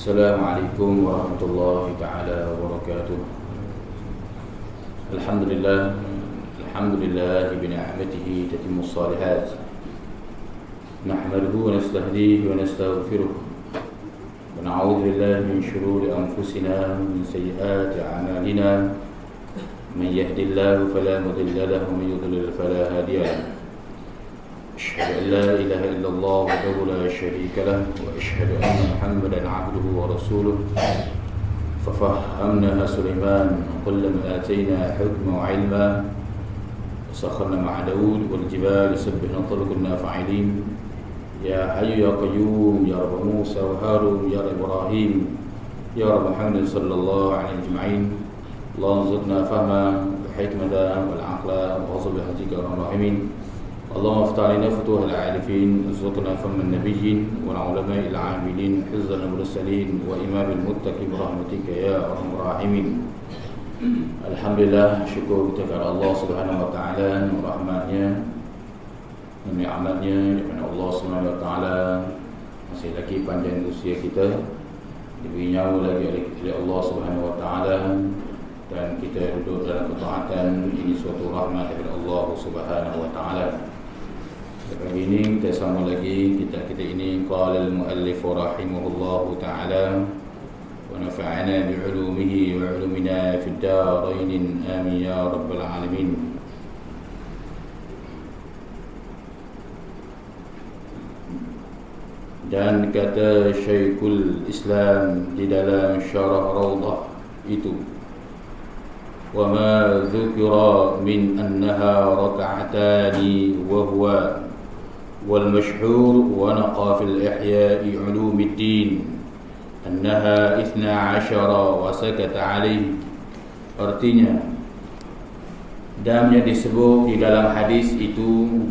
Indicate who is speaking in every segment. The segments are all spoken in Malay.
Speaker 1: Assalamualaikum warahmatullahi ta'ala wabarakatuh. Alhamdulillah bini'amatihi tatimmus salihat. Nahmaduhu wa nastahdihi wa nastaghfiruh. Wa na'udzu billahi min shururi anfusina wa min sayyiati a'malina. Man yahdihillahu fala mudilla lahu wa man yudlil fala hadiya lahu. أشهد أن لا إله إلا الله وحده لا شريك له وأشهد أن محمدا عبده ورسوله ففهمناها سليمان كلما آتينا حكما وعلما وسخرنا مع داود والجبال يسبحن كنا فاعلين يا حي يا قيوم يا رب موسى وهارون يا رب إبراهيم يا رب محمد صلى الله عليه أجمعين اللهم زدنا فهما وحكمة والعقل وغصب بحجك يا رب الراحمين اللهم افتح علينا فتوح العارفين ارزقنا فهم النبيين والعلماء العاملين حفظ المرسلين وإمام المتقين برحمتك يا أرحم الراحمين. Alhamdulillah, syukur kita kepada Allah Subhanahu wa taala, rahmatnya dan nikmatnya daripada Allah Subhanahu wa taala. Masih lagi panjang usia kita, diberi nyawa lagi oleh Allah Subhanahu wa taala, dan kita duduk dalam ketaatan. Ini suatu rahmat daripada Allah Subhanahu wa taala. Sekarang ini kita sama lagi kita ini qala al-muallif rahimahullahu ta'ala wa nafa'ana bi'ulumihi wa 'ulumina fid darain amin ya rabbal alamin. Dan kata Syekhul Islam di dalam syarah Rawdah itu, wa ma dzukira min annaha rak'atani wa huwa والمشهور ونقى في الإحياء علوم الدين أنها 12 وسكت عليه. Artinya, damnya disebut di dalam hadis itu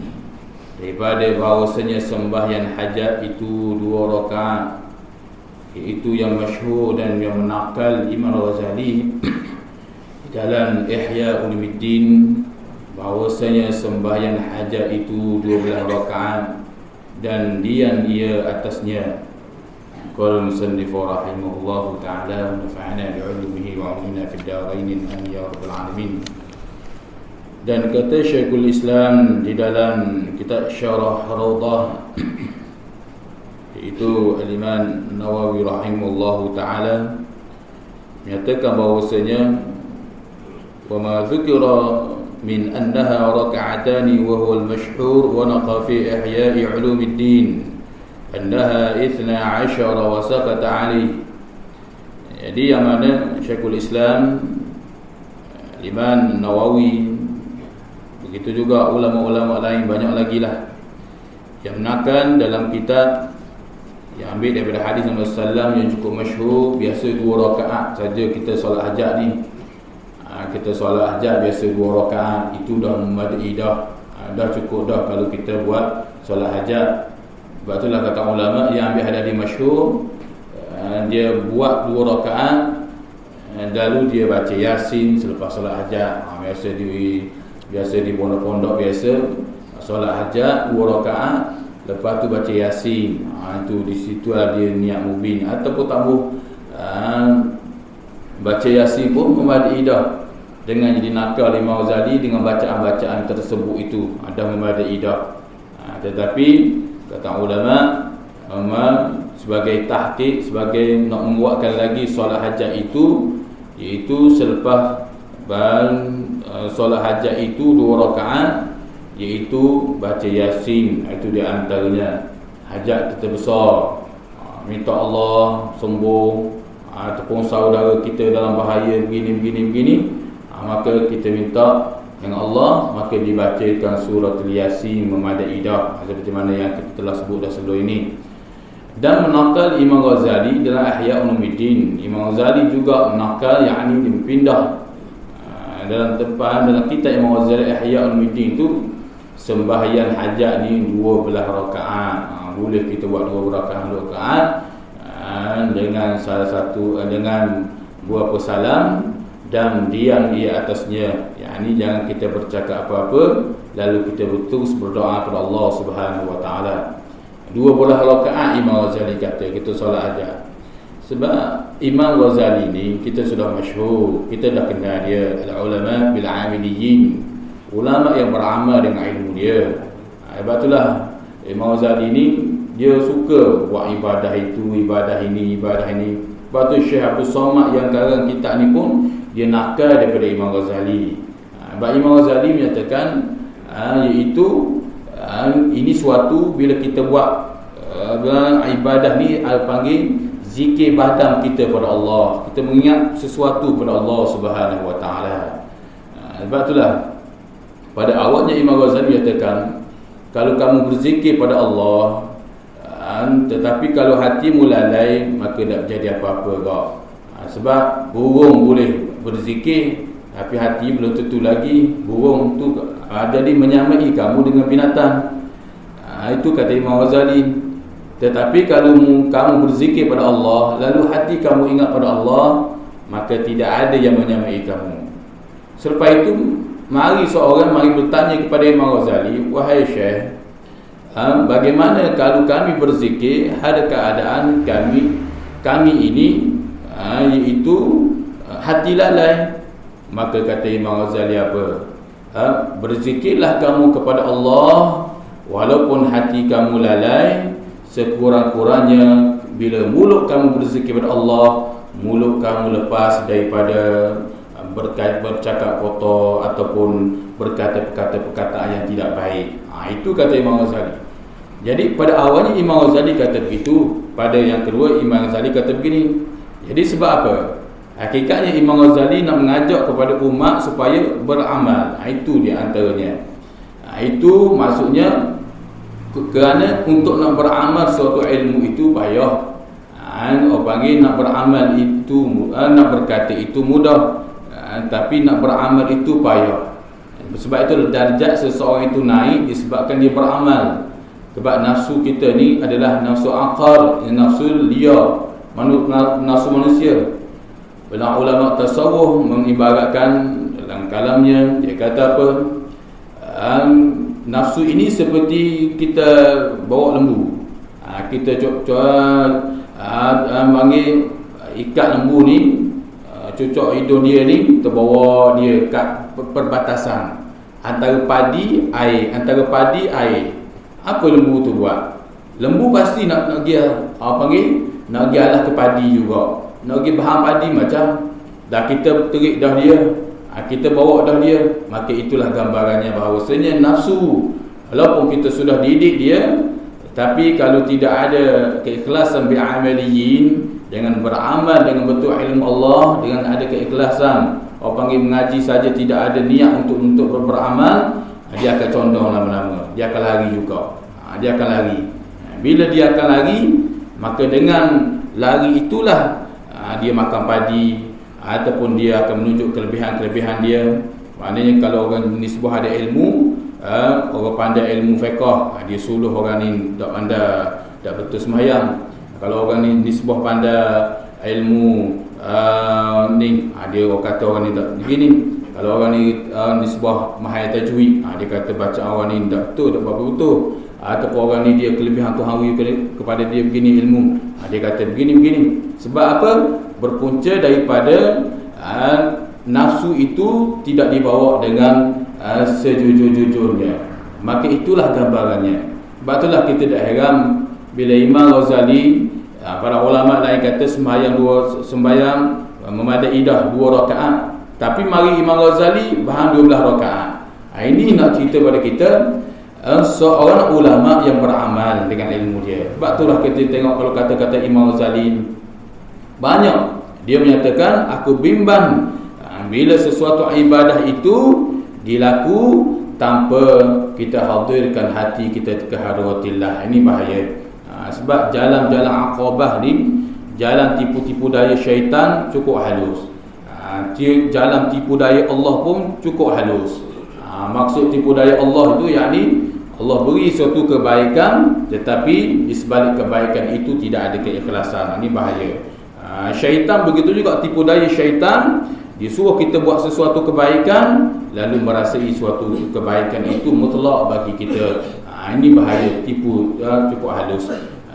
Speaker 1: daripada bahawasanya sembahyang hajat itu 2 rakaat, iaitu yang masyhur dan yang menakal Imam Ghazali di dalam Ihya Ulumuddin, bahawasanya sembahyang hajat itu 12 rakaat dan dian ia atasnya. Qala musannif rahimahullahu ta'ala nafa'ana bi'ulumihi wa 'ulumina fid darain amin ya rabbal alamin. Dan kata Syekhul Islam di dalam kitab Syarah Rawdah, iaitu Al-Imam Nawawi rahimahullahu ta'ala, menyatakan bahawasanya wa ma dzukira min annaha rak'atani wa huwa al-mashhur wa naqa fi ihya'i 'ulumiddin annaha 12 wa saqata 'alayhi. Jadi yang mana Syekhul Islam Imam Nawawi, begitu juga ulama-ulama lain banyak lagi lah yang menakan dalam kitab yang ambil daripada hadis Nabi sallallahu yang cukup masyhur, biasa 2 rakaat saja kita solat hajat ni. Kita solat hajat biasa 2 rakaat, itu dah memadai dah, dah cukup dah kalau kita buat solat hajat. Sebab itulah kata ulama yang ambil hadis masyhur, dia buat 2 rakaat, lalu dia baca Yasin selepas solat hajat. Biasa di pondok-pondok biasa solat hajat 2 rakaat, lepas tu baca Yasin. Itu di situ dia niat mubin, ataupun tambah baca Yasin pun memadai dah. Dengan jadi nakal Imam Ghazali dengan bacaan-bacaan tersebut itu ada memadai dah. Tetapi kata ulama sebagai tahqiq, sebagai nak membuatkan lagi solat hajat itu, iaitu selepas solat hajat itu 2 rakaat, iaitu baca Yasin. Itu di antaranya hajat kita besar, minta Allah sembuh, ataupun saudara kita dalam bahaya begini, maka kita minta dengan Allah, maka dibacakan surah Yasin memadai dah, seperti mana yang kita telah sebut dah sebelum ini. Dan menakal Imam Ghazali dalam Ihya Ulumuddin, Imam Ghazali juga menakal, yakni dipindah dalam kitab Imam Ghazali Ihya Ulumuddin itu, sembahyang hajat ni 12 rakaat. Boleh kita buat 2 rakaat dengan salah satu dengan beberapa salam dan diam ia atasnya, yakni jangan kita bercakap apa-apa, lalu kita terus berdoa kepada Allah Subhanahu wa taala. 12 rakaat Imam Ghazali kata kita solat hajat. Sebab Imam Ghazali ni kita sudah masyhur, kita dah kenal dia, al-ulama bil amiliyin, ulama yang beramal dengan ilmu dia. Sebab itulah Imam Ghazali ni dia suka buat ibadah itu, ibadah ini, ibadah ini. Sebab tu Syekh Abdul Somad yang karang kitab ni pun dia nakal daripada Imam Ghazali. Sebab Imam Ghazali menyatakan iaitu ini suatu bila kita buat ibadah ni panggil zikir badan kita pada Allah. Kita mengingat sesuatu pada Allah Subhanahu Wa Taala. Sebab itulah pada awalnya Imam Ghazali menyatakan kalau kamu berzikir pada Allah tetapi kalau hatimu lalai maka tak jadi apa-apa kau. Sebab burung boleh berzikir tapi hati belum tentu lagi. Burung tu jadi menyamai kamu dengan binatang. Itu kata Imam Ghazali. Tetapi kalau kamu berzikir pada Allah lalu hati kamu ingat pada Allah, maka tidak ada yang menyamai kamu. Selepas itu mari bertanya kepada Imam Ghazali, wahai Syekh, bagaimana kalau kami berzikir ada keadaan kami ini iaitu hati lalai? Maka kata Imam Ghazali apa? Berzikirlah kamu kepada Allah walaupun hati kamu lalai. Sekurang-kurangnya bila mulut kamu berzikir kepada Allah, mulut kamu lepas daripada bercakap kotor ataupun berkata perkataan yang tidak baik. Itu kata Imam Ghazali. Jadi pada awalnya Imam Ghazali kata begitu, pada yang kedua Imam Ghazali kata begini. Jadi sebab apa? Hakikatnya Imam Ghazali nak mengajak kepada umat supaya beramal. Itu di antaranya. Itu maksudnya kerana untuk nak beramal suatu ilmu itu payah. Orang panggil nak beramal itu nak berkata itu mudah, tapi nak beramal itu payah. Sebab itu darjat seseorang itu naik disebabkan dia beramal. Sebab nafsu kita ni adalah nafsu akal, nafsu liar, nafsu manusia. Bila ulama tasawuf mengibaratkan dalam kalamnya, dia kata apa? Nafsu ini seperti kita bawa lembu. Kita panggil ikat lembu ni, cucuk hidung dia ni, kita bawa dia kat perbatasan antara padi air. Apa lembu tu buat? Lembu pasti nak pergi nak pergi alah ke padi juga. Nak pergi bahan padi macam dah kita terik dah dia, kita bawa dah dia. Maka itulah gambarannya bahawasanya nafsu walaupun kita sudah didik dia, tapi kalau tidak ada keikhlasan bi'amaliyin, dengan beramal dengan betul ilmu Allah, dengan ada keikhlasan, orang panggil mengaji saja tidak ada niat untuk beramal, dia akan condong lama-lama, dia akan lari juga. Dia akan lari. Bila dia akan lari, maka dengan lari itulah dia makan padi, ataupun dia akan menunjuk kelebihan-kelebihan dia. Maknanya kalau orang nisbah ada ilmu, orang pandai ilmu fiqh, dia suluh orang ni tak pandai, tak betul sembahyang. Kalau orang ni nisbah pandai ilmu dia orang kata orang ni tak begini. Kalau orang ni nisbah mahal tajwid, dia kata baca orang ni tak betul, tak berapa betul. Ataupun orang ni dia kelebihan Tuhan kepada dia begini ilmu, dia kata begini. Sebab apa? Berpunca daripada nafsu itu tidak dibawa dengan sejujur-jujurnya. Maka itulah gambarannya. Sebab itulah kita tak heran bila Imam Ghazali, para ulama lain kata sembahyang memadai dah 2 rakaat, tapi mari Imam Ghazali bahan 12 rakaat. Ini nak cerita pada kita seorang ulama yang beramal dengan ilmu dia. Sebab itulah kita tengok kalau kata-kata Imam Ghazali banyak, dia menyatakan aku bimbang bila sesuatu ibadah itu dilaku tanpa kita hadirkan hati kita ke hadratillah. Ini bahaya. Sebab jalan-jalan aqabah ni, jalan tipu-tipu daya syaitan cukup halus. Jalan tipu daya Allah pun cukup halus. Maksud tipu daya Allah itu yakni Allah beri suatu kebaikan, tetapi di sebalik kebaikan itu tidak ada keikhlasan. Ini bahaya. Syaitan begitu juga, tipu daya syaitan, disuruh kita buat sesuatu kebaikan lalu merasai suatu kebaikan itu mutlak bagi kita. Ini bahaya, tipu cukup halus.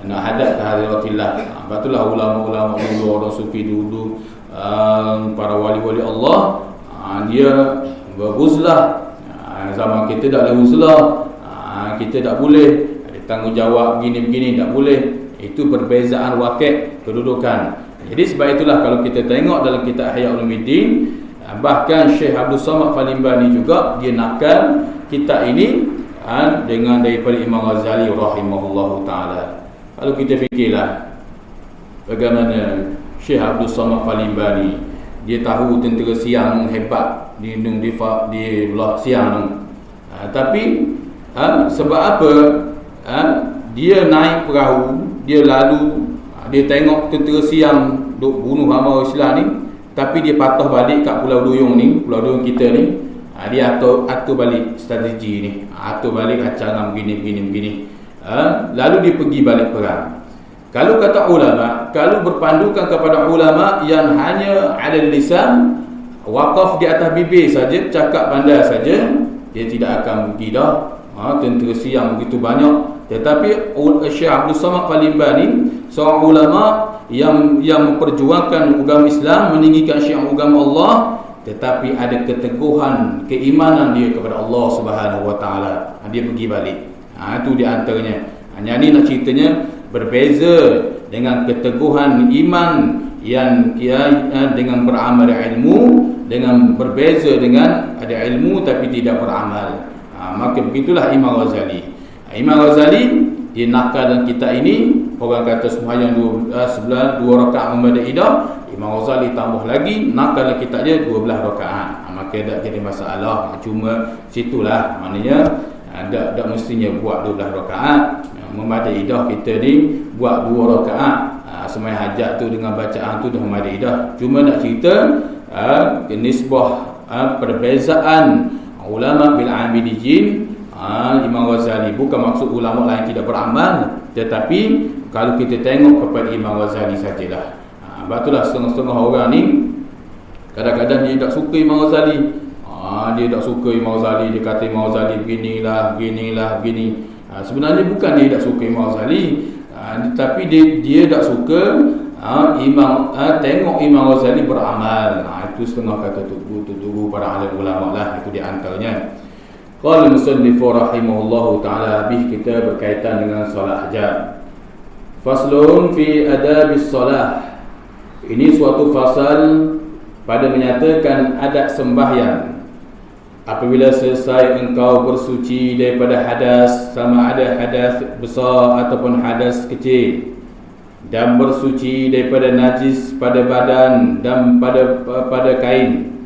Speaker 1: nak hadap ke hadratillah. Batulah ulama-ulama dulu, orang sufi dulu, para wali-wali Allah, dia beruzlah. Zaman kita tak ada uzlah, kita tak boleh ada tanggungjawab begini-begini, tak boleh. Itu perbezaan wakil kedudukan. Jadi sebab itulah kalau kita tengok dalam kitab Ihya Ulumuddin, bahkan Syekh Abdul Samad Falimbani juga dia nakal kitab ini dengan daripada Imam Ghazali rahimahullahu taala. Kalau kita fikirlah bagaimana Syekh Abdul Samad Falimbani, dia tahu tentera siang hebat di belah siang tu. Tapi sebab apa? Dia naik perahu, dia lalu, dia tengok tentera siang duk bunuh hamba Islam ni, tapi dia patah balik kat Pulau Duyung ni, Pulau Duyung kita ni. Dia atur balik strategi ni, atur balik acara begini. Lalu dia pergi balik perang. Kalau kata ulama, kalau berpandukan kepada ulama yang hanya ada lisan, wakaf di atas bibir saja, cakap bandar saja, dia tidak akan pergi dah. Tentera siang begitu banyak. Tetapi Syekh Abdul Samad Falimbani, seorang ulama yang memperjuangkan agama Islam, meninggikan syiar agama Allah, tetapi ada keteguhan keimanan dia kepada Allah Subhanahu Wa Taala. Dia pergi balik. Itu di antaranya. Hanya ni nak ceritanya berbeza dengan keteguhan iman yang dengan beramal ilmu, dengan berbeza dengan ada ilmu tapi tidak beramal. Maka begitulah Imam Ghazali. Imam Ghazali dia nakal dalam kitab ini, orang kata sembahyang dua rakaat memadai dah, Imam Ghazali tambah lagi nakal dalam kitab dia 12 rakaat. Maka tak jadi masalah, cuma situlah maknanya tak mestinya buat 12 rakaat. Memadai dah kita ni buat 2 rakaat. Sembahyang hajat tu dengan bacaan tu dah memadai dah. Cuma nak cerita nisbah perbezaan ulama bil amilin, Imam Ghazali, bukan maksud ulama lain tidak beramal, tetapi kalau kita tengok kepada Imam Ghazali sajalah. Batulah setengah-setengah orang ni kadang-kadang dia tak suka Imam Ghazali. Dia tak suka Imam Ghazali, dia kata Imam Ghazali begini. Sebenarnya bukan dia tak suka Imam Ghazali, tapi dia tak suka tengok Imam Ghazali beramal. Itu setengah kata tugu para ahli ulama lah. Itu di antaranya. Qala musannif rahimahullahu taala, bih kita berkaitan dengan solat hajat. Faslun fi adabis solah. Ini suatu fasal pada menyatakan adab sembahyang. Apabila selesai engkau bersuci daripada hadas, sama ada hadas besar ataupun hadas kecil, dan bersuci daripada najis pada badan dan pada kain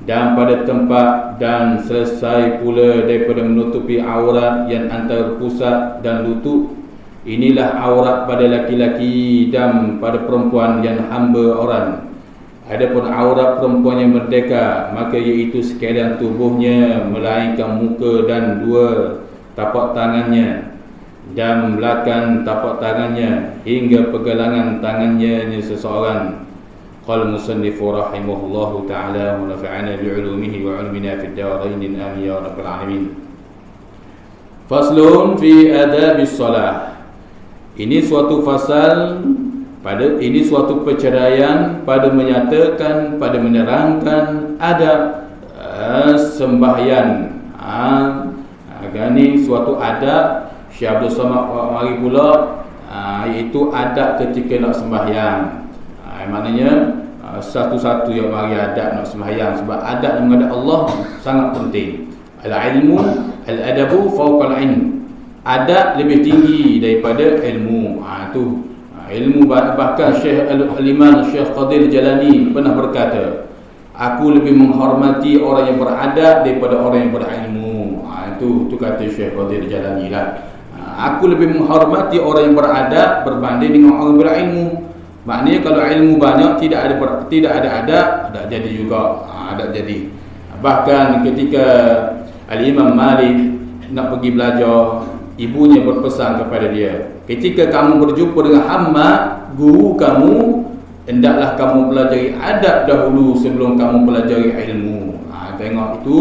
Speaker 1: dan pada tempat, dan selesai pula daripada menutupi aurat yang antara pusat dan lutut. Inilah aurat pada laki-laki dan pada perempuan yang hamba orang. Adapun aurat perempuan yang merdeka, maka iaitu sekalian tubuhnya melainkan muka dan 2 tapak tangannya dan belakang tapak tangannya hingga pergelangan tangannya seseorang. Qala musannif rahimahullahu ta'ala wa nafa'ana bi'ulumihi wa 'ilmina fid darain amin ya rabbal alamin. Faslun fi adabis salah. Ini suatu fasal ini suatu perceraian pada menyatakan, pada menerangkan adab sembahyang. Ini suatu adab Syekh Abdul Samad mari pula, iaitu adab ketika nak sembahyang. Maknanya satu-satu yang mari adab nak sembahyang, sebab adab menghadap Allah sangat penting. Al-ilmu al-adabu fawqa al-ilm. Adab lebih tinggi daripada ilmu. Itu ilmu. Bahkan Syekh Al-Imam Syekh Qadir Jalani pernah berkata, aku lebih menghormati orang yang beradab daripada orang yang berilmu. Itu kata Syekh Qadir Jalani lah. Aku lebih menghormati orang yang beradab berbanding dengan orang yang berilmu. Maknanya kalau ilmu banyak tidak ada adab, tak jadi juga. Tak jadi. Bahkan ketika Al-Imam Malik nak pergi belajar, ibunya berpesan kepada dia, ketika kamu berjumpa dengan hamba guru kamu, hendaklah kamu pelajari adab dahulu sebelum kamu pelajari ilmu. Tengok itu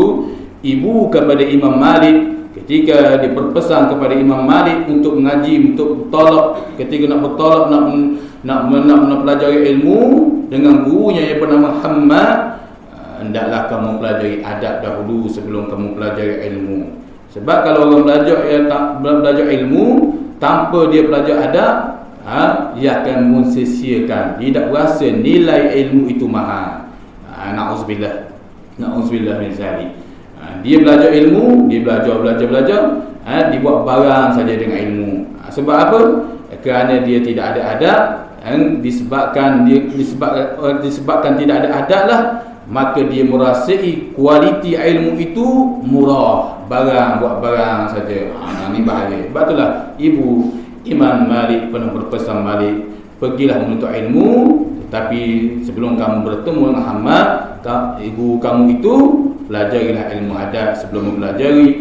Speaker 1: ibu kepada Imam Malik ketika diperpesan kepada Imam Malik untuk mengaji, untuk bertolak, ketika nak bertolak, nak pelajari ilmu dengan gurunya yang bernama Hammad, hendaklah kamu pelajari adab dahulu sebelum kamu pelajari ilmu. Sebab kalau orang belajar ilmu tanpa dia belajar adab, dia akan mensia-siakan, dia tak berasa nilai ilmu itu mahal. Na'udzubillah min zalik. Dia belajar ilmu, dia belajar, dia buat barang saja dengan ilmu. Sebab apa? Kerana dia tidak ada adab, disebabkan tidak ada adab lah, maka dia merasai kualiti ilmu itu murah, buat barang saja. Ini bahaya. Sebab itulah ibu Imam Malik pernah berpesan Malik, pergilah menuntut ilmu, tetapi sebelum kamu bertemu dengan Hammad, ibu kamu itu pelajarilah ilmu adab sebelum mempelajari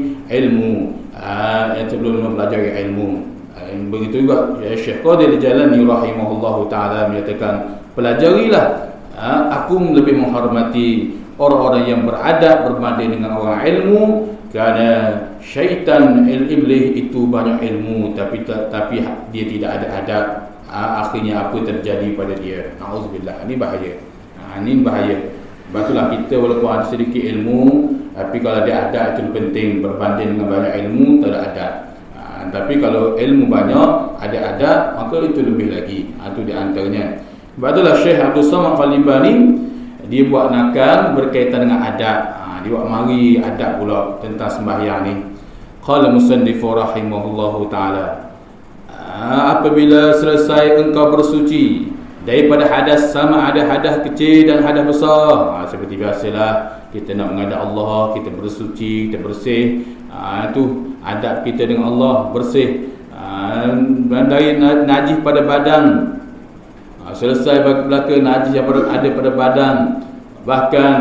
Speaker 1: ilmu, begitu juga Syekh Qadir Jalani rahimahullahu ta'ala menyatakan, pelajarilah, aku lebih menghormati orang-orang yang beradab berbanding dengan orang ilmu, kerana syaitan iblis itu banyak ilmu tapi dia tidak ada adab. Akhirnya apa terjadi pada dia? Na'udzubillah. Ini bahaya. Ini bahaya. Sebab itulah kita walaupun ada sedikit ilmu, tapi kalau ada adab itu penting berbanding dengan banyak ilmu tak ada adab. Tapi kalau ilmu banyak, ada adab, maka itu lebih lagi. Itu di antaranya. Sebab itulah Syekh Abdul Samad Al-Libani dia buat nakal berkaitan dengan adab. Dia buat mari adab pula tentang sembahyang ni. Qala musannifu rahimahullahu ta'ala, apabila selesai engkau bersuci daripada hadas, sama ada hadas kecil dan hadas besar, seperti biasalah kita nak menghadap Allah, kita bersuci, kita bersih, itu adab kita dengan Allah, bersih, dari najis pada badan, selesai belaka najis yang ada pada badan. Bahkan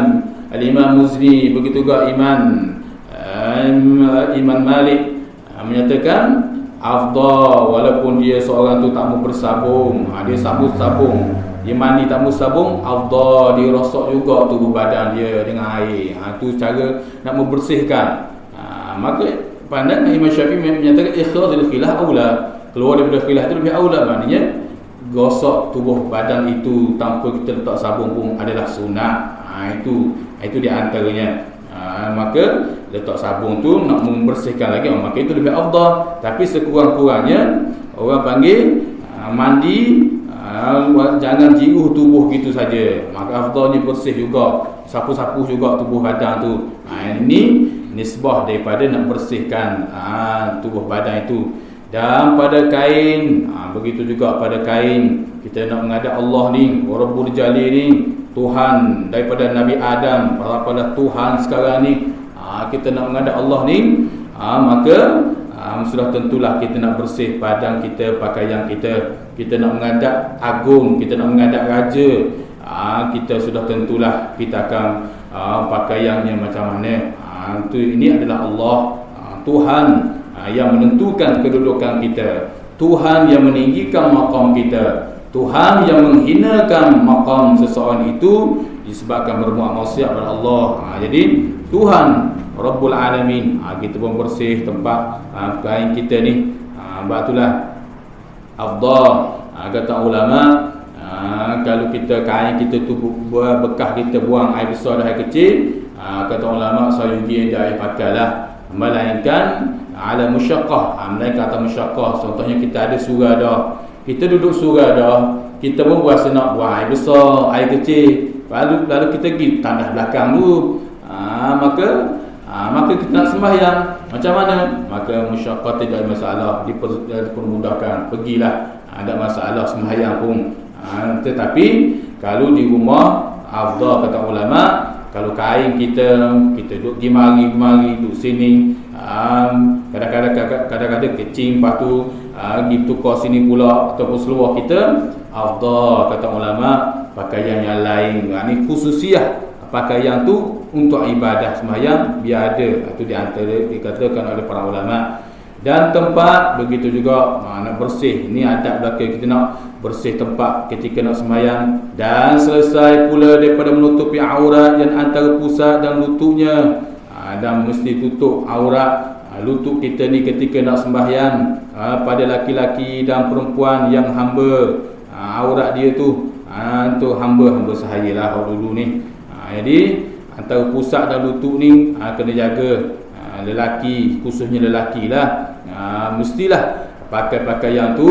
Speaker 1: Al-Imam Muzni, begitu juga Imam Malik menyatakan afdal, walaupun dia seorang tu tak mau bersabung, dia sambung sabung, dia mandi tak mau sabung, afdal dia rosak juga tubuh badan dia dengan air. Itu cara nak membersihkan. Maka pandangan Imam Syafi'i menyatakan ikhrajul khilah aula, keluar daripada khilah itu lebih aula, maknanya gosok tubuh badan itu tanpa kita letak sabun pun adalah sunat. Itu di antaranya. Maka letak sabun tu nak membersihkan lagi, maka itu lebih afdal. Tapi sekurang-kurangnya orang panggil mandi, jangan jiruh tubuh gitu saja. Maka afdalnya bersih juga, sapu-sapu juga tubuh badan tu. Ini nisbah daripada nak bersihkan tubuh badan itu. Dan pada kain, begitu juga pada kain, kita nak menghadap Allah ni, Rabbul Jalil ni, Tuhan daripada Nabi Adam pada Tuhan sekarang ni, kita nak menghadap Allah ni, maka sudah tentulah kita nak bersih badan kita, pakaian kita nak menghadap agung, kita nak menghadap raja, kita sudah tentulah kita akan pakaiannya macam mana. Ini adalah Allah, Tuhan yang menentukan kedudukan kita, Tuhan yang meninggikan maqam kita, Tuhan yang menghinakan maqam seseorang itu disebabkan berbuat maksiat pada Allah. Jadi Tuhan Rabbul Alamin, kita pun bersih tempat kain kita ni. Sebab itulah afdal, kata ulama, kalau kita kain kita tu bekas kita buang air besar dan air kecil, kata ulama sayugi yang air pakailah, melainkan ala musyaqqah, melainkan atas musyaqqah. Contohnya kita ada surah dah, kita duduk surah dah, kita pun berasa nak buang air besar, air kecil, lalu kita pergi tandas belakang dulu, maka kita nak sembahyang macam mana? Maka musyaqqah tidak ada masalah, dipermudahkan, pergilah, ada masalah sembahyang pun. Tetapi kalau di rumah afdal, kata ulama, kalau kain kita duduk pergi mari duduk sini, kadang-kadang kecing, lepas tu pergi tukar sini pula ataupun seluar kita, afdal, kata ulama, pakaian yang lain. Ini khususiah pakaian tu untuk ibadah sembahyang biar ada. Itu di antara dikatakan oleh para ulama. Dan tempat begitu juga, nak bersih. Ini adab belaka, kita nak bersih tempat ketika nak sembahyang. Dan selesai pula daripada menutupi aurat yang antara pusat dan lututnya, dan mesti tutup aurat lutut kita ni ketika nak sembahyang, pada laki-laki dan perempuan yang hamba, aurat dia tu untuk hamba sahayalah dulu ni. Jadi antara pusat dan lutut ni kena jaga. Lelaki, khususnya lelaki lah, mestilah pakai pakaian tu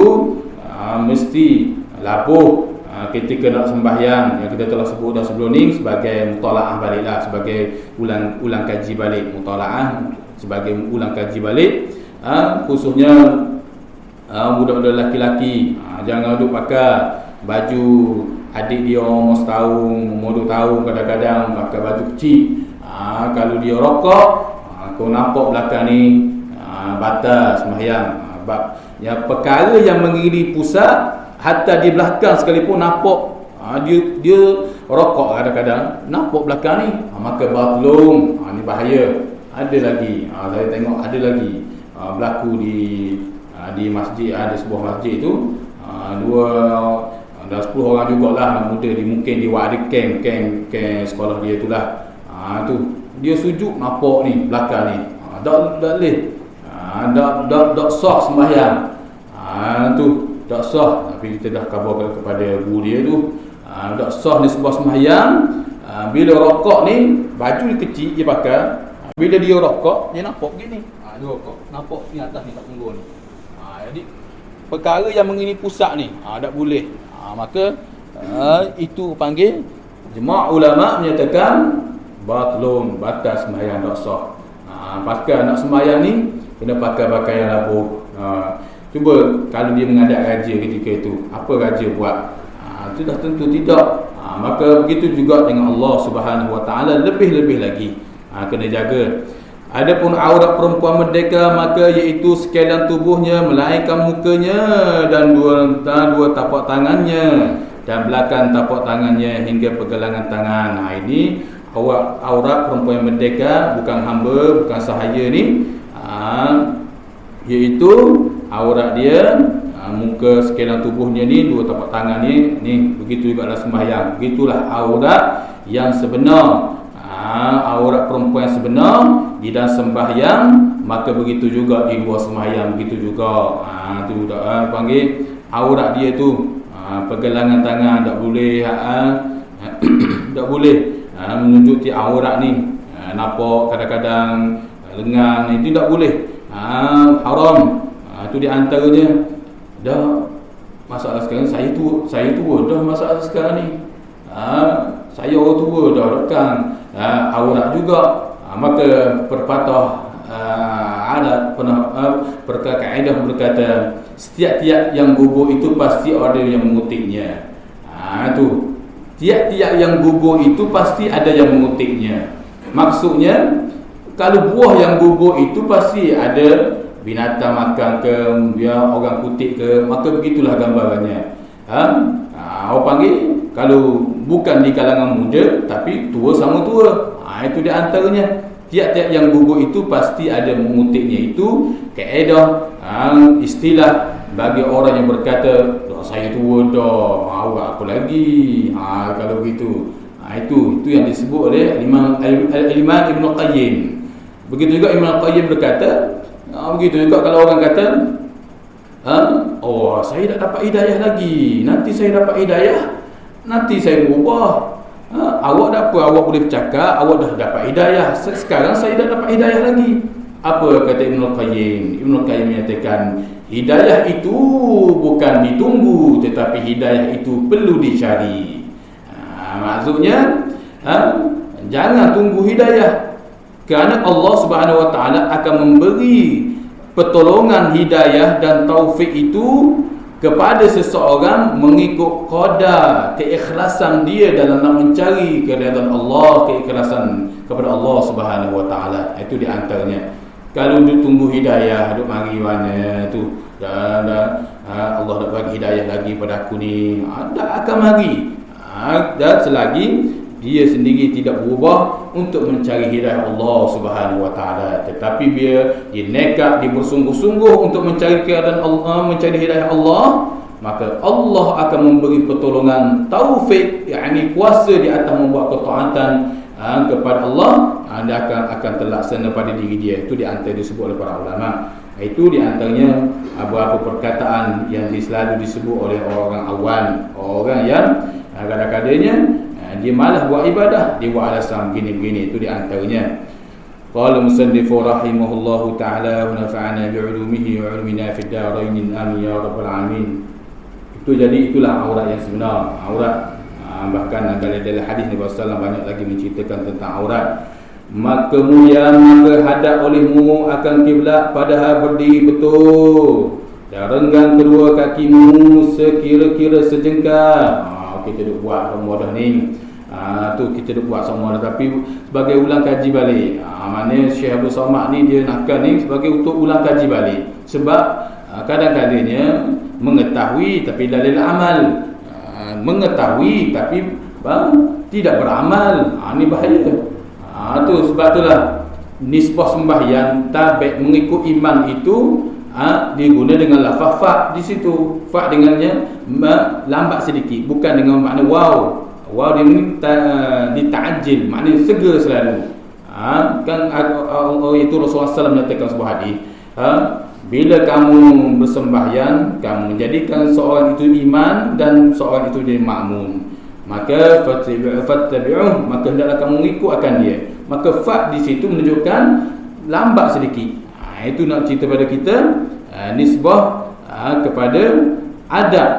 Speaker 1: mesti labuh ketika nak sembahyang, yang kita telah sebut dah sebelum ni sebagai mutalaah baliklah, sebagai ulang kaji balik. Mutalaah sebagai ulang kaji balik, khususnya budak-budak lelaki-lelaki. Jangan duk pakai baju adik dia umur setahun, umur 2 tahun, kadang-kadang pakai baju kecil. Kalau dia rokok, kau nampak belakang ni batal sembahyang. Yang perkara yang mengiri pusat, hatta di belakang sekalipun nampak dia rokok, kadang-kadang nampak belakang ni, maka batlum. Ni bahaya. Ada lagi, saya tengok ada lagi berlaku di masjid, ada sebuah masjid tu, 10 orang jugalah anak muda, mungkin dia ada camp sekolah dia tu lah. Tu dia sujud nampak ni belakang ni, tak boleh, tak sah sembahyang. Tu tak sah. Tapi kita dah khabar kepada guru dia tu, tak sah ni sebuah sembahyang. Bila rokok ni, baju dia kecil dia pakai, bila dia rokok dia nampak begini, dia rokok nampak ni atas ni kat punggung ni. Jadi perkara yang mengini pusat ni tak boleh. Maka itu panggil jemaah ulama menyatakan batlun, batal sembahyang, tak sah. Pakai nak sembahyang ni kena pakai pakaian labuh. Cuba kalau dia mengadap raja ketika itu, apa raja buat? Itu dah tentu tidak. Maka begitu juga dengan Allah Subhanahu Wa Taala, lebih-lebih lagi kena jaga. Adapun aurat perempuan merdeka, maka iaitu sekalian tubuhnya melainkan mukanya dan dua tapak tangannya dan belakang tapak tangannya hingga pergelangan tangan. Ini aurat perempuan yang merdeka, bukan hamba, bukan sahaya ni, iaitu aurat dia, muka sekalian tubuhnya ni, dua tapak tangan ni. Begitu juga dalam sembahyang. Begitulah aurat yang sebenar. Aurat perempuan yang sebenar di dalam sembahyang, maka begitu juga di luar sembahyang, begitu juga. Tu panggil aurat dia tu, pergelangan tangan tak boleh, tak boleh menunjuki aurat ni. Nampak kadang-kadang lengan, itu tak boleh, haram. Itu di antaranya. Dah masalah sekarang, saya tua dah masalah sekarang ni. Saya orang tua dah dekat aurat juga. Maka perpatah adat perkara kaedah berkata, setiap-tiap yang gugur itu pasti ada yang mengutiknya. Tu tiap-tiap yang gugur itu pasti ada yang mengutiknya. Maksudnya kalau buah yang gugur itu pasti ada binatang makan ke, orang kutik ke, maka begitulah gambarannya. Orang panggil, kalau bukan di kalangan muda tapi tua sama tua, itu di antaranya. Tiap-tiap yang gugur itu pasti ada mengutiknya. Itu kaedah, istilah bagi orang yang berkata, saya tua dah, awak apa lagi, kalau begitu. Itu yang disebut oleh Imam Ibn Qayyim. Begitu juga Ibn Qayyim berkata, begitu juga kalau orang kata, saya tak dapat hidayah lagi, nanti saya dapat hidayah, nanti saya berubah. Awak dah apa? Awak boleh bercakap, awak dah dapat hidayah, sekarang saya dah dapat hidayah lagi. Apa kata Ibn Qayyim? Ibn Qayyim menyatakan, hidayah itu bukan ditunggu, tetapi hidayah itu perlu dicari. Maksudnya, jangan tunggu hidayah, kerana Allah Subhanahu Wa Taala akan memberi pertolongan hidayah dan taufik itu kepada seseorang mengikut qadar keikhlasan dia dalam nak mencari keridhaan Allah, keikhlasan kepada Allah Subhanahu Wa Taala. Itu di antaranya. Kalau duk tunggu hidayah, duk mari mana tu, dan Allah dah bagi hidayah lagi pada aku ni, tak akan mari. Dan selagi dia sendiri tidak berubah untuk mencari hidayah Allah Subhanahu Wa Taala, tetapi dia nekat, dia bersungguh-sungguh untuk mencari keadaan Allah, mencari hidayah Allah, maka Allah akan memberi pertolongan taufik, yakni kuasa di atas membuat ketaatan kepada Allah, dia akan terlaksana pada diri dia. Itu di antara disebut oleh para ulama. Itu di antaranya beberapa perkataan yang selalu disebut oleh orang awam, orang yang kadang-kadangnya dia malas buat ibadah, dia buat alasan begini-begini. Itu di antaranya. Qala musannifu rahimahullahu ta'ala wa nafa'ana bi'ulumihi wa 'ulumina fid darain amin ya rabbal alamin. Itulah aurat yang sebenar. Aurat bahkan dalam hadis Nabi sallallahu banyak lagi menceritakan tentang aurat. Kemudian maka hadap olehmu akan kiblat padahal berdiri betul dan renggang kedua kakimu sekira-kira sejengkal. Kita duk buat semua dah ni. Tu kita duk buat semua dah, tapi sebagai ulang kaji balik. Maknanya Syekh Abdul Somad ni dia nakkan ni sebagai untuk ulang kaji balik. Sebab kadang-kadangnya mengetahui tapi dalil amal. Mengetahui tapi tidak beramal. Ni bahaya. Tu sebab itulah nisbah sembahyang tabi' mengikut iman itu diguna dengan lafaz fa di situ. Fa dengannya lambat sedikit, bukan dengan makna wow. Wow dia ni dita'ajil, maknanya segera selalu. Kan itu Rasulullah SAW menyatakan sebuah hadis. Bila kamu bersembahyang, kamu menjadikan seorang itu iman dan seorang itu jadi makmum, maka fattabi'uh, maka hendaklah kamu mengikut akan dia. Maka fa di situ menunjukkan lambat sedikit. Itu nak cerita pada kita nisbah kepada adab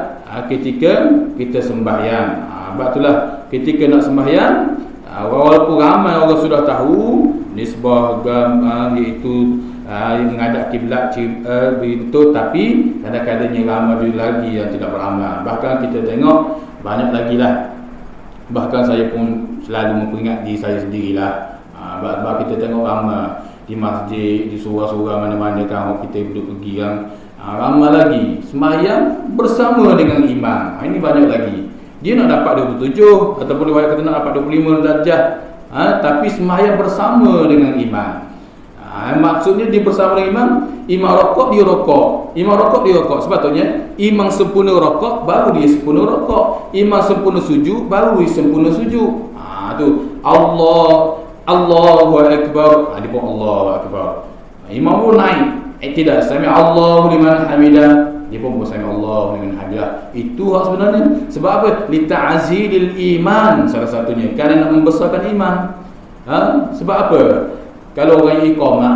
Speaker 1: ketika kita sembahyang. Sebab itulah ketika nak sembahyang, walaupun ramai orang sudah tahu nisbah iaitu menghadap kiblat begitu, tapi kadang-kadangnya ramai lagi yang tidak beramal. Bahkan kita tengok banyak lagi lah. Bahkan saya pun selalu memperingat diri saya sendirilah. Sebab kita tengok ramai di masjid, di surau-surau mana-mana kan kita duduk pergi kan, ramai lagi sembahyang bersama dengan imam. Ini banyak lagi. Dia nak dapat 27 ataupun riwayat kata nak dapat 25 darjah, tapi sembahyang bersama dengan imam. Maksudnya dia bersama dengan imam rokok dia rokok, imam rokok dia rokok. Sepatutnya imam sempurna rokok baru dia sempurna rokok, imam sempurna sujud baru dia sempurna sujud. Tu Allahu akbar, dia pun Allahu akbar. Imam pun naik, tidak sami Allahu liman hamidah, dia pun sami Allahu liman hamidah. Itu hak sebenarnya. Sebab apa? Li ta'zilil iman, salah satunya kerana nak membesarkan iman. Sebab apa? Kalau orang iqamah,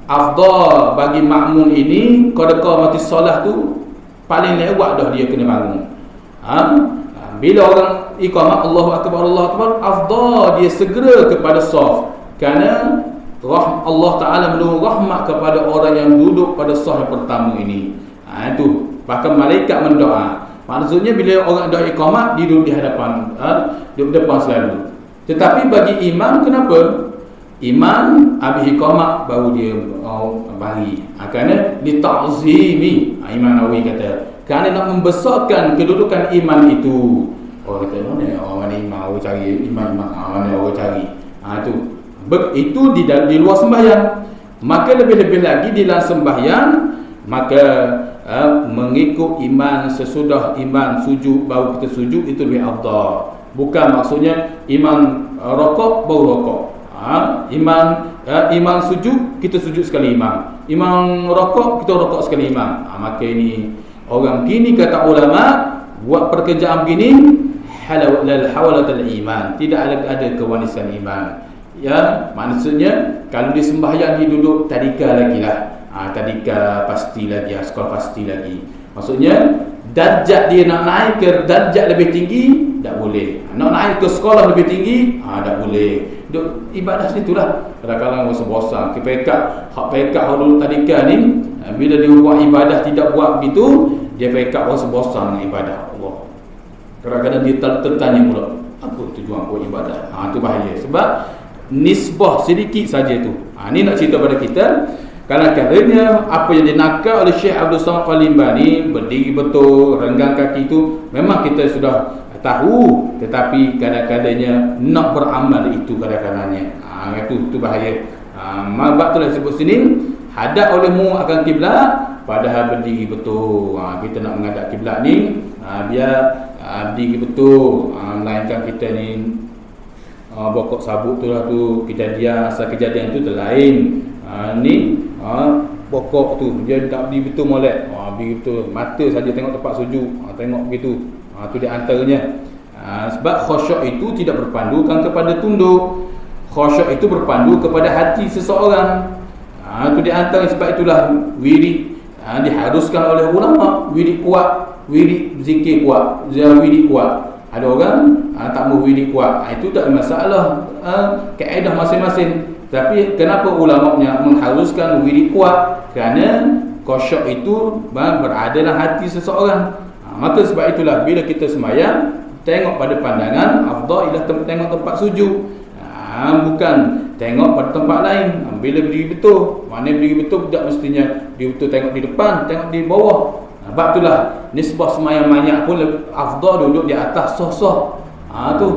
Speaker 1: afdal bagi makmum ini qad qamati solah tu paling lewat dah dia kena bangun. Bila orang iqamah Allahu akbar afdal dia segera kepada saf, kerana Allah Ta'ala menurun rahmat kepada orang yang duduk pada saf yang pertama ini. Itu bahkan malaikat mendoa. Maksudnya bila orang dah iqamah, dia duduk di hadapan, duduk depan selalu. Tetapi bagi imam, kenapa? Imam habis iqamah baru dia bari. Kerana dita'zimi. Imam Nawawi kata, kerana nak membesarkan kedudukan iman itu. Orang kata mana orang imam, orang cari imam, mana orang cari. Itu di luar sembahyang. Maka lebih-lebih lagi di dalam sembahyang, maka mengikut iman sesudah iman sujud baru kita sujud, itu lebih afdal. Bukan maksudnya imam rokok baru rokok. Imam sujud kita sujud sekali imam. Imam rokok kita rokok sekali imam. Maka ini orang gini kata ulama buat pekerjaan begini halal hawalatul iman, tidak ada kewanisan iman. Ya, maksudnya kalau dia sembahyang dia duduk tadika lagi lah. Tadika pasti lagi, sekolah pasti lagi. Maksudnya darjat dia nak naik ke darjat lebih tinggi tak boleh. Nak naik ke sekolah lebih tinggi tak boleh. Duk ibadah situlah. Kadang-kadang rasa bosan. Pekat dulu tadika ni, bila dia buat ibadah tidak buat begitu, dia pekat rasa bosan dengan ibadah Allah. Kadang-kadang dia tertanya pula, apa tujuan buat ibadah? Itu bahaya. Sebab nisbah sedikit saja tu. Ni nak cerita pada kita. Kadang-kadangnya apa yang dinakal oleh Syekh Abdul Somad Al-Limbani, berdiri betul, renggang kaki itu memang kita sudah tahu, tetapi kadang-kadangnya nak beramal itu kadang-kadangnya. Itu bahaya. Sebab itulah disebut sini hadap olehmu akan kiblat padahal berdiri betul. Kita nak menghadap kiblat ni biar berdiri betul, melainkan kita ni pokok sabut tu lah tu, asal kejadian tu lain. Ni pokok tu dia tak beri betul molek, begitu mata saja tengok tempat sujud, tengok begitu. Tu di antaranya. Sebab khusyuk itu tidak berpandukan kepada tunduk. Khusyuk itu berpandu kepada hati seseorang. Itu di antara sebab itulah wirid diharuskan oleh ulama, wirid kuat, wirid zikir kuat, wirid kuat. Ada orang tak mau wirid kuat, itu tak masalah, kaedah masing-masing. Tapi kenapa ulamanya mengharuskan wirid kuat? Kerana khusyuk itu berada dalam hati seseorang. Maka sebab itulah bila kita sembahyang, tengok pada pandangan afdal ialah tengok tempat sujud, bukan tengok pada tempat lain. Bila berdiri betul, mana berdiri betul tidak mestinya berdiri betul tengok di depan, tengok di bawah. Sebab itulah nisbah sembahyang banyak pun afdal duduk di atas soh-soh. Tu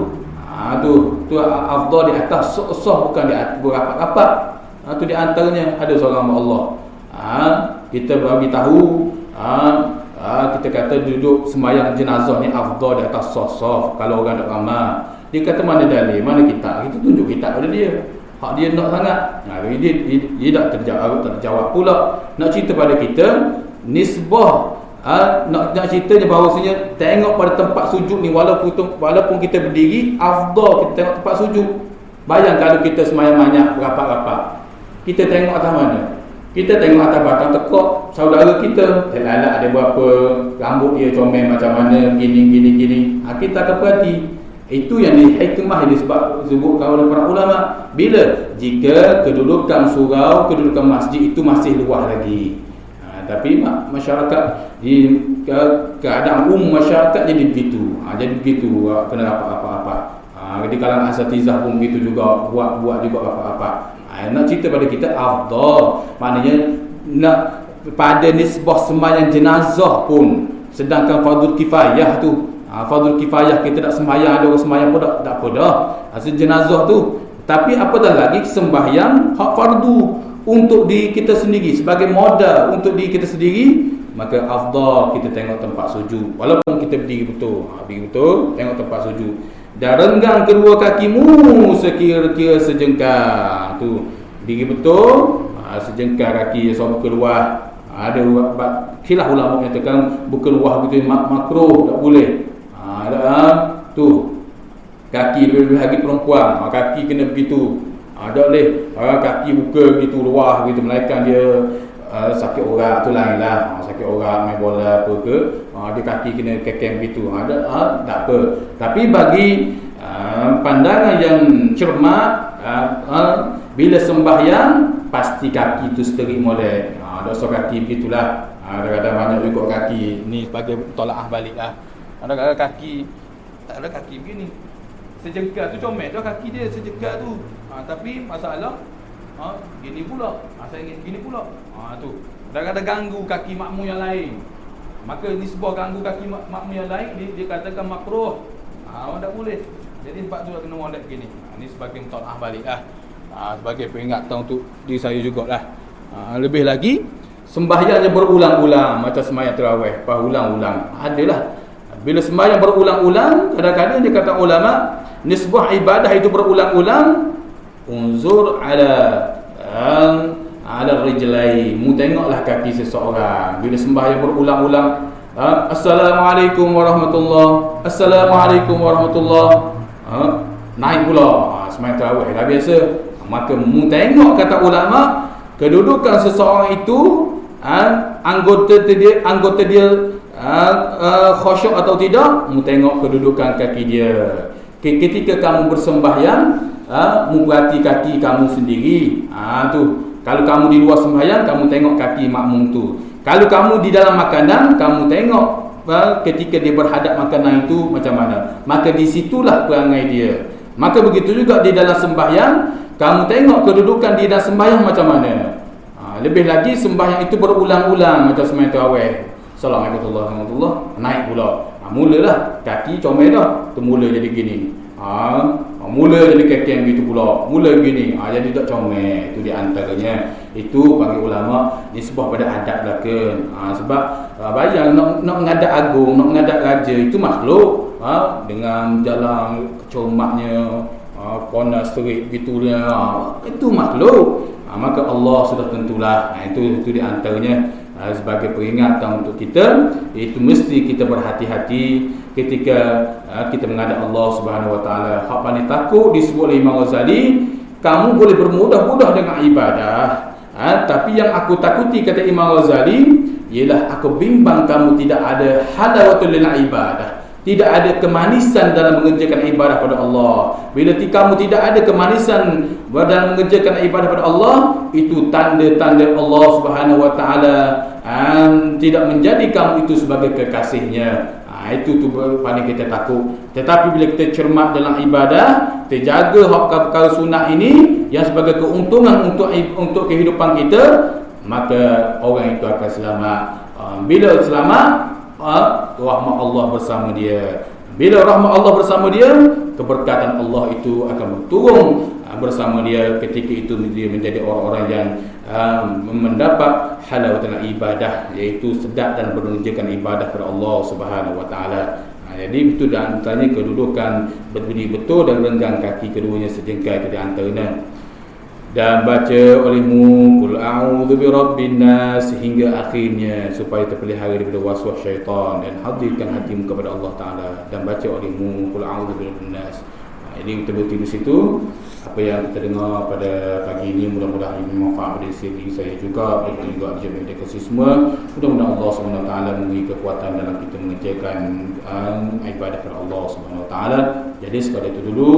Speaker 1: afdal di atas soh-soh, bukan di atas rapat-rapat. Tu di antaranya ada seorang Allah. Kita bagi tahu, kita kata duduk sembahyang jenazah ni afdal di atas soh-soh. Kalau orang tak ramai, dia kata mana dalil, mana kitab, kita tunjuk kitab pada dia. Hak dia nak sangat. Dia tak terjawab pula. Nak cerita pada kita nisbah, nak ceritanya bahawasanya tengok pada tempat sujud ni, walaupun kita berdiri, afdal kita tengok tempat sujud. Bayang kalau kita sembahyang banyak rapat-rapat, kita tengok atas mana? Kita tengok atas batang tekuk saudara kita, ada berapa rambut dia comel macam mana, gini. Kita akan perhati. Itu yang hikmah yang disebutkan oleh para ulama. Bila jika kedudukan surau, kedudukan masjid itu masih luas lagi. Tapi masyarakat di keadaan masyarakat jadi begitu. Jadi begitu, kena apa-apa. Di kalangan asatizah pun begitu juga, buat juga apa-apa. Nak cerita pada kita afdal, maknanya nak pada nisbah sembahyang jenazah pun, sedangkan fardhu kifayah tu, fardhu kifayah kita tak sembahyang, ada orang sembahyang pun tak apa dah, hasil jenazah tu. Tapi apatah lagi sembahyang hak fardu untuk diri kita sendiri, sebagai modal untuk diri kita sendiri, maka afdal kita tengok tempat sujud. Walaupun kita berdiri betul, tengok tempat sujud. Dan renggang kedua kakimu sekira-kira sejengkal. Tu diri betul, sejengkal kaki sampai keluar. Ada khilaf ulama menyatakan bukan luah begitu makruh, tak boleh. Tu kaki lebih lagi perempuan, kaki kena begitu. Tak boleh kaki buka begitu luah begitu, melainkan dia sakit orak tu lain lah. Sakit orak main bola apa ke, dia kaki kena kekeng begitu, tak apa. Tapi bagi pandangan yang cermat, bila sembahyang pasti kaki tu seterik molek. Dosa kaki begitulah. Kadang-kadang banyak juga kaki ni sebagai tolaah balik lah. Kadang-kadang kaki tak ada kaki begini, sejengkal tu comel tu kaki dia sejengkal tu. Tapi masalah gini pula, saya ingin gini pula. Tu kadang-kadang ganggu kaki makmum yang lain. Maka nisbah ganggu kaki makmum yang lain, dia katakan makruh. Tak boleh. Jadi sebab tu kena molek begini. Ni sebagai tolaah balik lah. Sebagai peringatan untuk diri saya jugalah. Lebih lagi sembahyang yang berulang-ulang, macam sembahyang tarawih, berulang-ulang. Adalah bila sembahyang berulang-ulang, kadang-kadang dia kata ulama, nisbah ibadah itu berulang-ulang, unzur ala rijlai, mu tengoklah kaki seseorang. Bila sembahyang berulang-ulang, assalamualaikum warahmatullahi, assalamualaikum warahmatullahi, naik pula sembahyang tarawih dah biasa. Maka mu tengok, kata ulama, kedudukan seseorang itu, anggota dia khusyuk atau tidak, mu tengok kedudukan kaki dia. Ketika kamu bersembahyang, mu perhati kaki kamu sendiri. Tu kalau kamu di luar sembahyang, kamu tengok kaki makmum tu. Kalau kamu di dalam makanan, kamu tengok ketika dia berhadap makanan itu macam mana. Maka di situlah perangai dia. Maka begitu juga di dalam sembahyang, kamu tengok kedudukan di dalam sembahyang macam mana. Lebih lagi sembahyang itu berulang-ulang, macam sembahyang tarawih. Assalamualaikum warahmatullahi wabarakatuh, naik pula. Mulalah kaki comel dah, tu mula jadi gini. Mula jadi kekeng gitu pula, mula gini. Jadi tak comel. Itu di antaranya. Itu bagi ulama nisbah pada adab lah kan. Sebab bayang nak mengadap agung, nak mengadap raja, itu makhluk. Dengan jalan kecomaknya, panas terik gitu dia, itu makhluk. Maka Allah sudah tentulah. Itu di antaranya sebagai peringatan untuk kita, itu mesti kita berhati-hati ketika kita menghadap Allah Subhanahu Wa Taala. Hak pandai takut disebut oleh Imam Ghazali, kamu boleh bermudah-mudah dengan ibadah, tapi yang aku takuti, kata Imam Ghazali, ialah aku bimbang kamu tidak ada halawatul lil ibadah, tidak ada kemanisan dalam mengerjakan ibadah pada Allah. Bila kamu tidak ada kemanisan dalam mengerjakan ibadah pada Allah, itu tanda-tanda Allah Subhanahu Wa Taala tidak menjadi kamu itu sebagai kekasihnya. Itu paling kita takut. Tetapi bila kita cermat dalam ibadah, kita jaga hak perkara sunat ini yang sebagai keuntungan untuk kehidupan kita, maka orang itu akan selamat. Bila selamat, rahmat Allah bersama dia. Bila rahmat Allah bersama dia, keberkatan Allah itu akan berturun bersama dia. Ketika itu dia menjadi orang-orang yang mendapat halawatul ibadah, iaitu sedap dan mengerjakan ibadah kepada Allah Subhanahu Wa Taala. Jadi itu di antaranya kedudukan berdiri betul dan renggang kaki keduanya sejengkal di antaranya. Dan baca olehmu qul a'udzu birabbin nas hingga akhirnya, supaya terpelihara daripada waswas syaitan, dan hadirkan hatimu kepada Allah Taala, dan baca olehmu qul a'udzu birabbin nas. Jadi kita berhenti di situ. Apa yang kita dengar pada pagi ini mudah-mudahan ini manfaat bagi diri saya juga, dan juga menjadi kasih semua. Mudah-mudahan Allah SWT memberi kekuatan dalam kita mengerjakan ibadah kepada Allah SWT. Jadi sekadar itu dulu.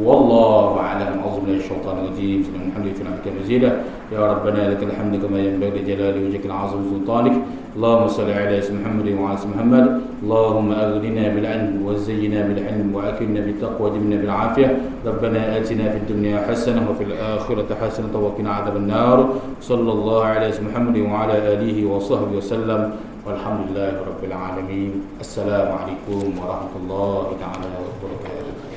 Speaker 1: Wallahu a'lam. Auzubillahi minasyaitonir rajim. Alhamdulillah. Ya Rabbana lakal hamdu kama yanbaghi li jalali wajhikal azim sultanik. Allahumma salli ala Muhammad wa ala Muhammad. Allahumma aghnina bil 'ilm wa zayyina bil 'ilm wa akrimna bit taqwa wa jibna bil 'afiyah. Rabbana atina fid dunya hasanah wa fil akhirati hasanah wa qina adhaban nar. Sallallahu ala Muhammad wa ala alihi wa sahbihi wasallam. Walhamdulillahirabbil alamin. Assalamualaikum warahmatullahi taala wabarakatuh.